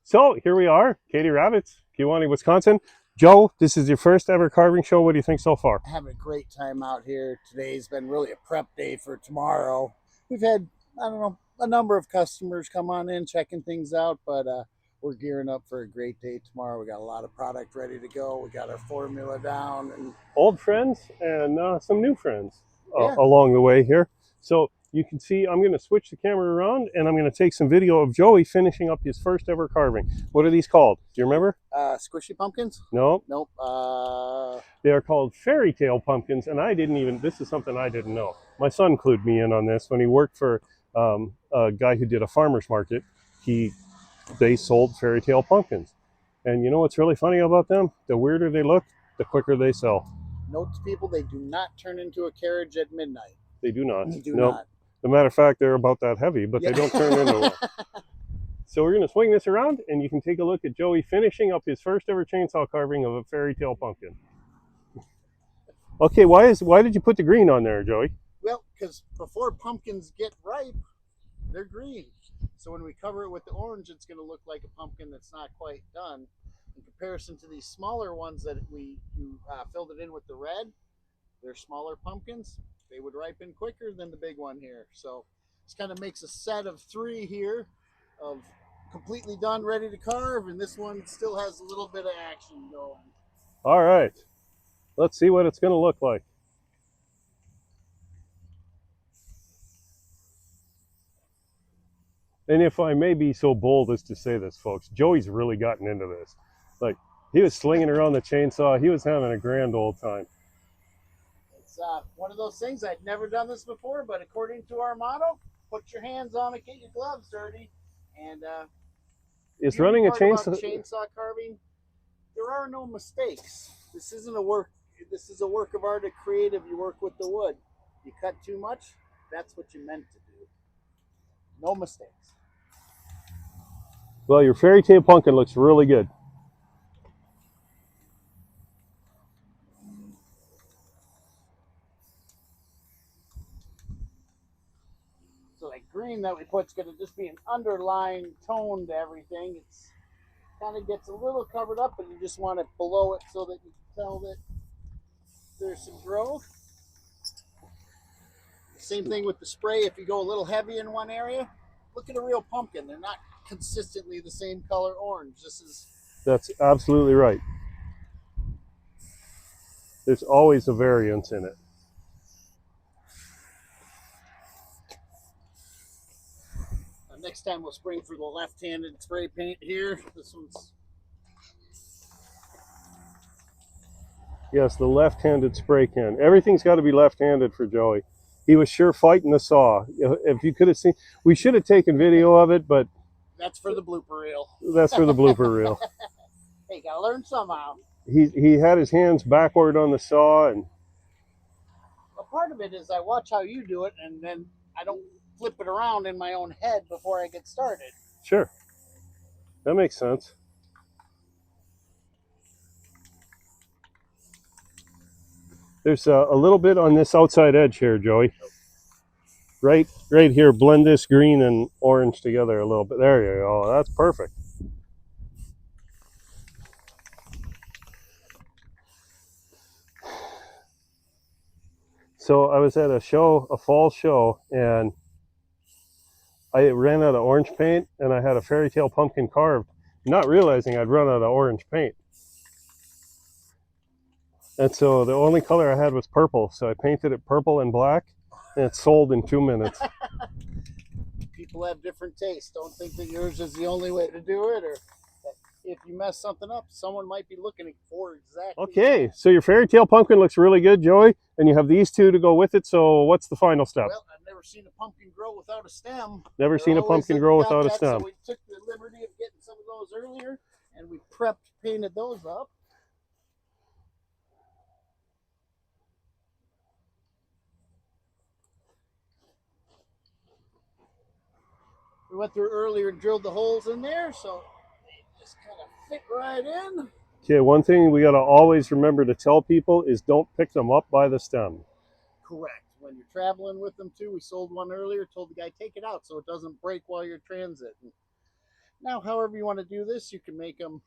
So here we are, Katie Rabbits, Kewaunee, Wisconsin. Joe, this is your first ever carving show. What do you think so far? Having a great time out here. Today's been really a prep day for tomorrow. We've had, I don't know, a number of customers come on in checking things out, but we're gearing up for a great day tomorrow. We got a lot of product ready to go. We got our formula down, and Old friends and some new friends yeah, along the way here. So you can see I'm going to switch the camera around and I'm going to take some video of Joey finishing up his first ever carving. What are these called? Do you remember? squishy pumpkins. No. Nope. They are called fairy tale pumpkins, and this is something I didn't know. My son clued me in on this when he worked for a guy who did a farmer's market. They sold fairy tale pumpkins. And you know what's really funny about them? The weirder they look, the quicker they sell. Note to people: they do not turn into a carriage at midnight. They do not. They do Nope. not. As a matter of fact, they're about that heavy, but Yeah. they don't turn into one. So we're going to swing this around, and you can take a look at Joey finishing up his first ever chainsaw carving of a fairy tale pumpkin. Okay, why did you put the green on there, Joey? Well, because before pumpkins get ripe, they're green. So when we cover it with the orange, it's going to look like a pumpkin that's not quite done. In comparison to these smaller ones that you filled it in with the red, they're smaller pumpkins. They would ripen quicker than the big one here. So this kind of makes a set of three here of completely done, ready to carve, and this one still has a little bit of action going. All right, let's see what it's going to look like. And if I may be so bold as to say this, folks, Joey's really gotten into this. Like, he was slinging around the chainsaw. He was having a grand old time. It's one of those things. I'd never done this before, but according to our motto, put your hands on it, get your gloves dirty. And Is running a chainsaw carving, there are no mistakes. This isn't a work. This is a work of art, a creative. You work with the wood. You cut too much, that's what you meant to do. No mistakes. Well, your fairy tale pumpkin looks really good. So that green that we put is going to just be an underlying tone to everything. It's kind of gets a little covered up, but you just want it below it so that you can tell that there's some growth. Same thing with the spray. If you go a little heavy in one area, look at a real pumpkin. They're not consistently the same color orange. That's absolutely right. There's always a variance in it. Next time we'll spray for the left-handed spray paint here. This one's... Yes, the left-handed spray can. Everything's got to be left-handed for Joey. He was sure fighting the saw. If you could have seen, we should have taken video of it, but that's for the blooper reel. That's for the blooper reel. Hey, gotta learn somehow. He had his hands backward on the saw, and a part of it is I watch how you do it, and then I don't flip it around in my own head before I get started. Sure, that makes sense. There's a little bit on this outside edge here, Joey. Right here, blend this green and orange together a little bit. There you go. That's perfect. So I was at a fall show, and I ran out of orange paint, and I had a fairy tale pumpkin carved, not realizing I'd run out of orange paint. And so the only color I had was purple, so I painted it purple and black, and it sold in 2 minutes. People have different tastes. Don't think that yours is the only way to do it, or if you mess something up, someone might be looking for exactly. Okay, so your fairy tale pumpkin looks really good, Joey, and you have these two to go with it. So what's the final step? Well, I've never seen a pumpkin grow without a stem. Never seen a pumpkin grow without a stem. So we took the liberty of getting some of those earlier, and we painted those up. We went through earlier and drilled the holes in there, so they just kind of fit right in. Okay, one thing we got to always remember to tell people is don't pick them up by the stem. Correct. When you're traveling with them too, we sold one earlier, told the guy take it out so it doesn't break while you're transiting. Now, however you want to do this, you can make them,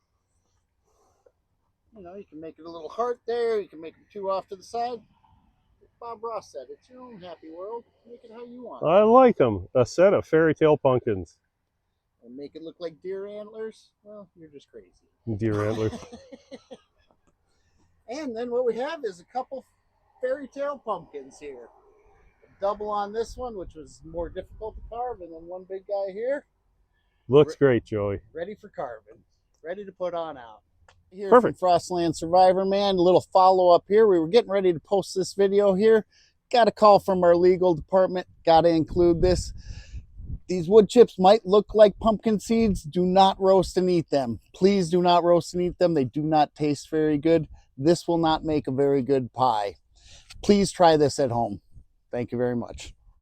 you can make it a little heart there. You can make them two off to the side. Bob Ross said, it's your own happy world. Make it how you want. I like them. A set of fairy tale pumpkins. And make it look like deer antlers. Well, you're just crazy. Deer antlers. And then what we have is a couple fairy tale pumpkins here. A double on this one, which was more difficult to carve, and then one big guy here. Looks great, Joey. Ready for carving. Ready to put on out. Here Perfect. from Frostland Survivor Man, a little follow up here. We were getting ready to post this video here. Got a call from our legal department. Got to include this. These wood chips might look like pumpkin seeds. Do not roast and eat them. Please do not roast and eat them. They do not taste very good. This will not make a very good pie. Please try this at home. Thank you very much.